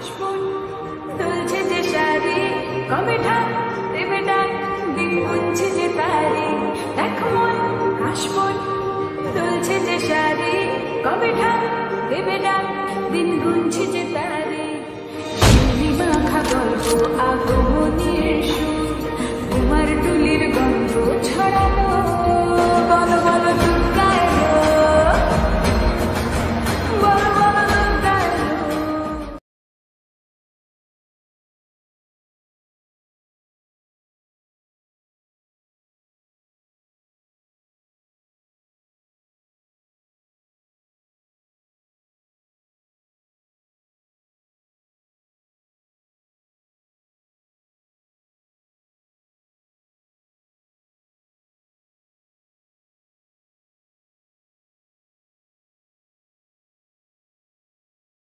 কাশবন তুলছে যে শাড়ি, কবে ঢাক দেবে ডাক, দিন গুনছে যে তারি। দেখো মন কাশবন তুলছে যে শাড়ি, কবে ঢাক দেবে ডাক, দিন গুনছে যে তারি। শিউলি মাখা গল্প আগমনের সুর, তোমার টুলির গন্ধ ছড়ানো